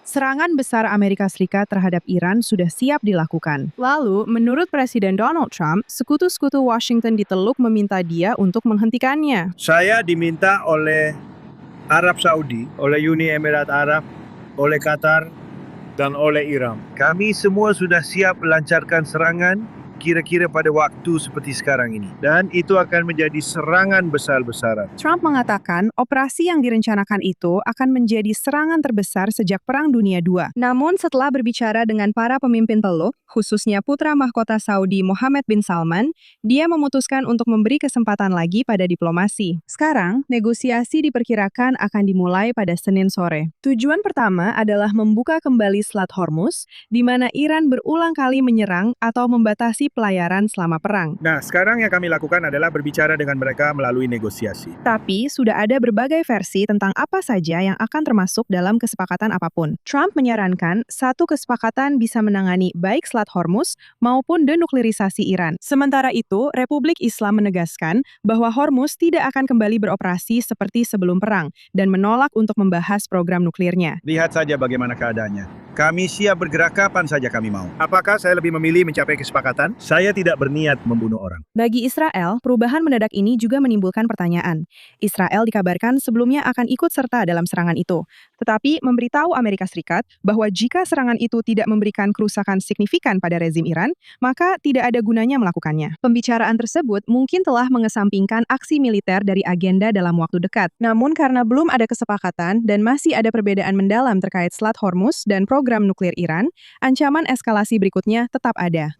Serangan besar Amerika Serikat terhadap Iran sudah siap dilakukan. Lalu, menurut Presiden Donald Trump, sekutu-sekutu Washington di Teluk meminta dia untuk menghentikannya. Saya diminta oleh Arab Saudi, oleh Uni Emirat Arab, oleh Qatar, dan oleh Iran. Kami semua sudah siap melancarkan serangan kira-kira pada waktu seperti sekarang ini. Dan itu akan menjadi serangan besar-besaran. Trump mengatakan operasi yang direncanakan itu akan menjadi serangan terbesar sejak Perang Dunia II. Namun setelah berbicara dengan para pemimpin Teluk, khususnya putra mahkota Saudi Mohammed bin Salman, dia memutuskan untuk memberi kesempatan lagi pada diplomasi. Sekarang, negosiasi diperkirakan akan dimulai pada Senin sore. Tujuan pertama adalah membuka kembali Selat Hormuz, di mana Iran berulang kali menyerang atau membatasi pelayaran selama perang. Nah, sekarang yang kami lakukan adalah berbicara dengan mereka melalui negosiasi. Tapi, sudah ada berbagai versi tentang apa saja yang akan termasuk dalam kesepakatan apapun. Trump menyarankan satu kesepakatan bisa menangani baik Selat Hormuz maupun denuklirisasi Iran. Sementara itu, Republik Islam menegaskan bahwa Hormuz tidak akan kembali beroperasi seperti sebelum perang dan menolak untuk membahas program nuklirnya. Lihat saja bagaimana keadaannya. Kami siap bergerak kapan saja kami mau. Apakah saya lebih memilih mencapai kesepakatan? Saya tidak berniat membunuh orang. Bagi Israel, perubahan mendadak ini juga menimbulkan pertanyaan. Israel dikabarkan sebelumnya akan ikut serta dalam serangan itu, tetapi memberitahu Amerika Serikat bahwa jika serangan itu tidak memberikan kerusakan signifikan pada rezim Iran, maka tidak ada gunanya melakukannya. Pembicaraan tersebut mungkin telah mengesampingkan aksi militer dari agenda dalam waktu dekat. Namun karena belum ada kesepakatan dan masih ada perbedaan mendalam terkait Selat Hormuz dan program nuklir Iran, ancaman eskalasi berikutnya tetap ada.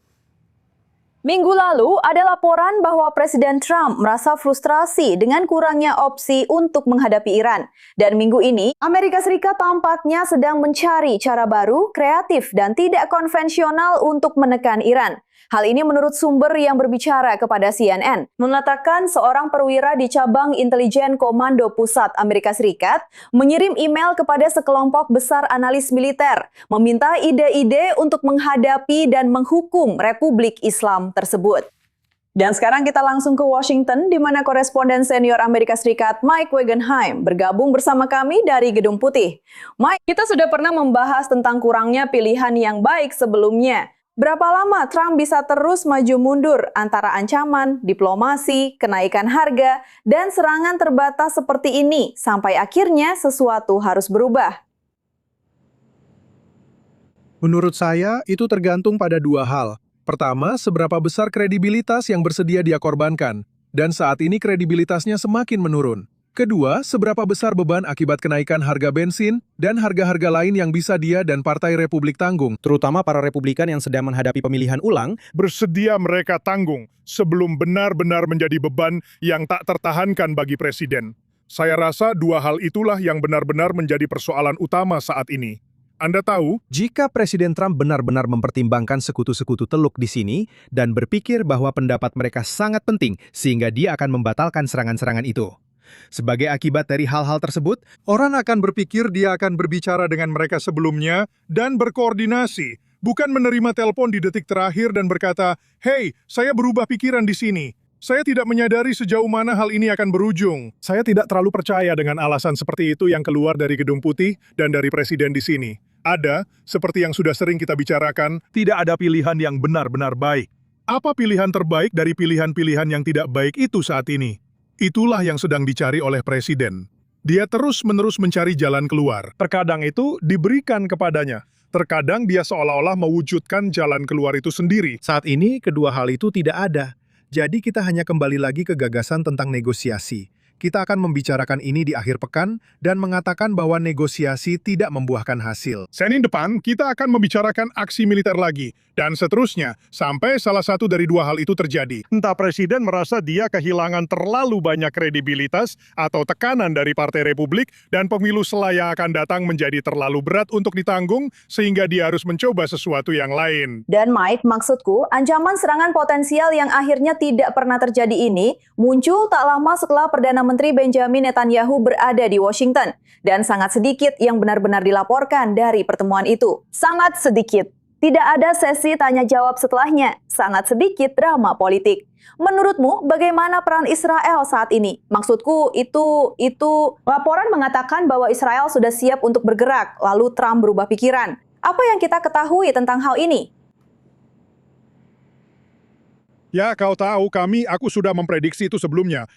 Minggu lalu ada laporan bahwa Presiden Trump merasa frustrasi dengan kurangnya opsi untuk menghadapi Iran. Dan minggu ini, Amerika Serikat tampaknya sedang mencari cara baru, kreatif, dan tidak konvensional untuk menekan Iran. Hal ini menurut sumber yang berbicara kepada CNN, mengatakan seorang perwira di cabang intelijen Komando Pusat Amerika Serikat mengirim email kepada sekelompok besar analis militer, meminta ide-ide untuk menghadapi dan menghukum Republik Islam tersebut. Dan sekarang kita langsung ke Washington, di mana koresponden senior Amerika Serikat Mike Wagenheim bergabung bersama kami dari Gedung Putih. Mike, kita sudah pernah membahas tentang kurangnya pilihan yang baik sebelumnya. Berapa lama Trump bisa terus maju mundur antara ancaman, diplomasi, kenaikan harga, dan serangan terbatas seperti ini sampai akhirnya sesuatu harus berubah? Menurut saya, itu tergantung pada dua hal. Pertama, seberapa besar kredibilitas yang bersedia dia korbankan, dan saat ini kredibilitasnya semakin menurun. Kedua, seberapa besar beban akibat kenaikan harga bensin dan harga-harga lain yang bisa dia dan Partai Republik tanggung. Terutama para Republikan yang sedang menghadapi pemilihan ulang, bersedia mereka tanggung sebelum benar-benar menjadi beban yang tak tertahankan bagi Presiden. Saya rasa dua hal itulah yang benar-benar menjadi persoalan utama saat ini. Anda tahu, jika Presiden Trump benar-benar mempertimbangkan sekutu-sekutu Teluk di sini dan berpikir bahwa pendapat mereka sangat penting sehingga dia akan membatalkan serangan-serangan itu. Sebagai akibat dari hal-hal tersebut, orang akan berpikir dia akan berbicara dengan mereka sebelumnya dan berkoordinasi, bukan menerima telepon di detik terakhir dan berkata, "Hey, saya berubah pikiran di sini." Saya tidak menyadari sejauh mana hal ini akan berujung. Saya tidak terlalu percaya dengan alasan seperti itu yang keluar dari Gedung Putih dan dari Presiden di sini. Ada, seperti yang sudah sering kita bicarakan, tidak ada pilihan yang benar-benar baik. Apa pilihan terbaik dari pilihan-pilihan yang tidak baik itu saat ini? Itulah yang sedang dicari oleh Presiden. Dia terus-menerus mencari jalan keluar. Terkadang itu diberikan kepadanya. Terkadang dia seolah-olah mewujudkan jalan keluar itu sendiri. Saat ini, kedua hal itu tidak ada. Jadi kita hanya kembali lagi ke gagasan tentang negosiasi. Kita akan membicarakan ini di akhir pekan dan mengatakan bahwa negosiasi tidak membuahkan hasil. Senin depan, kita akan membicarakan aksi militer lagi, dan seterusnya, sampai salah satu dari dua hal itu terjadi. Entah Presiden merasa dia kehilangan terlalu banyak kredibilitas atau tekanan dari Partai Republik, dan pemilu selaya akan datang menjadi terlalu berat untuk ditanggung, sehingga dia harus mencoba sesuatu yang lain. Dan Mike, maksudku, ancaman serangan potensial yang akhirnya tidak pernah terjadi ini muncul tak lama setelah Perdana Menteri Benjamin Netanyahu berada di Washington, dan sangat sedikit yang benar-benar dilaporkan dari pertemuan itu. Sangat sedikit. Tidak ada sesi tanya jawab setelahnya, sangat sedikit drama politik. Menurutmu, bagaimana peran Israel saat ini? Maksudku, laporan mengatakan bahwa Israel sudah siap untuk bergerak, lalu Trump berubah pikiran. Apa yang kita ketahui tentang hal ini? Ya, kau tahu, aku sudah memprediksi itu sebelumnya.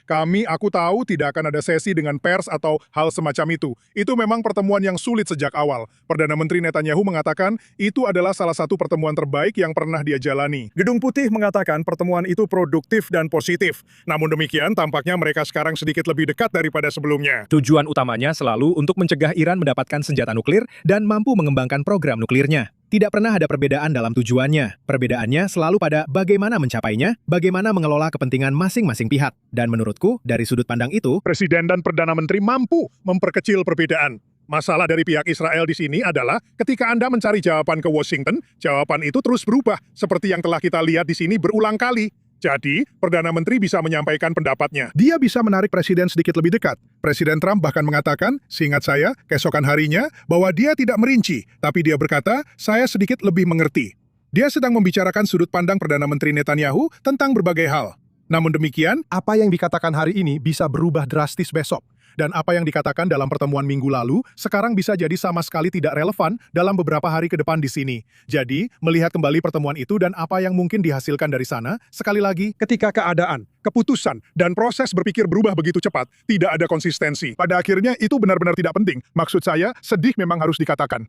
Aku tahu tidak akan ada sesi dengan pers atau hal semacam itu. Itu memang pertemuan yang sulit sejak awal. Perdana Menteri Netanyahu mengatakan itu adalah salah satu pertemuan terbaik yang pernah dia jalani. Gedung Putih mengatakan pertemuan itu produktif dan positif. Namun demikian, tampaknya mereka sekarang sedikit lebih dekat daripada sebelumnya. Tujuan utamanya selalu untuk mencegah Iran mendapatkan senjata nuklir dan mampu mengembangkan program nuklirnya. Tidak pernah ada perbedaan dalam tujuannya. Perbedaannya selalu pada bagaimana mencapainya, bagaimana mengelola kepentingan masing-masing pihak. Dan menurutku, dari sudut pandang itu, Presiden dan Perdana Menteri mampu memperkecil perbedaan. Masalah dari pihak Israel di sini adalah ketika Anda mencari jawaban ke Washington, jawaban itu terus berubah, seperti yang telah kita lihat di sini berulang kali. Jadi, Perdana Menteri bisa menyampaikan pendapatnya. Dia bisa menarik Presiden sedikit lebih dekat. Presiden Trump bahkan mengatakan, seingat saya, keesokan harinya, bahwa dia tidak merinci, tapi dia berkata, saya sedikit lebih mengerti. Dia sedang membicarakan sudut pandang Perdana Menteri Netanyahu tentang berbagai hal. Namun demikian, apa yang dikatakan hari ini bisa berubah drastis besok. Dan apa yang dikatakan dalam pertemuan minggu lalu, sekarang bisa jadi sama sekali tidak relevan dalam beberapa hari ke depan di sini. Jadi, melihat kembali pertemuan itu dan apa yang mungkin dihasilkan dari sana, sekali lagi, ketika keadaan, keputusan, dan proses berpikir berubah begitu cepat, tidak ada konsistensi. Pada akhirnya, itu benar-benar tidak penting. Maksud saya, sedih memang harus dikatakan.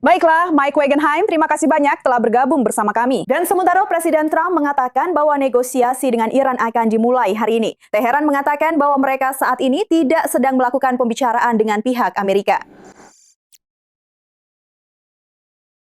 Baiklah, Mike Wagenheim, terima kasih banyak telah bergabung bersama kami. Dan sementara Presiden Trump mengatakan bahwa negosiasi dengan Iran akan dimulai hari ini. Teheran mengatakan bahwa mereka saat ini tidak sedang melakukan pembicaraan dengan pihak Amerika.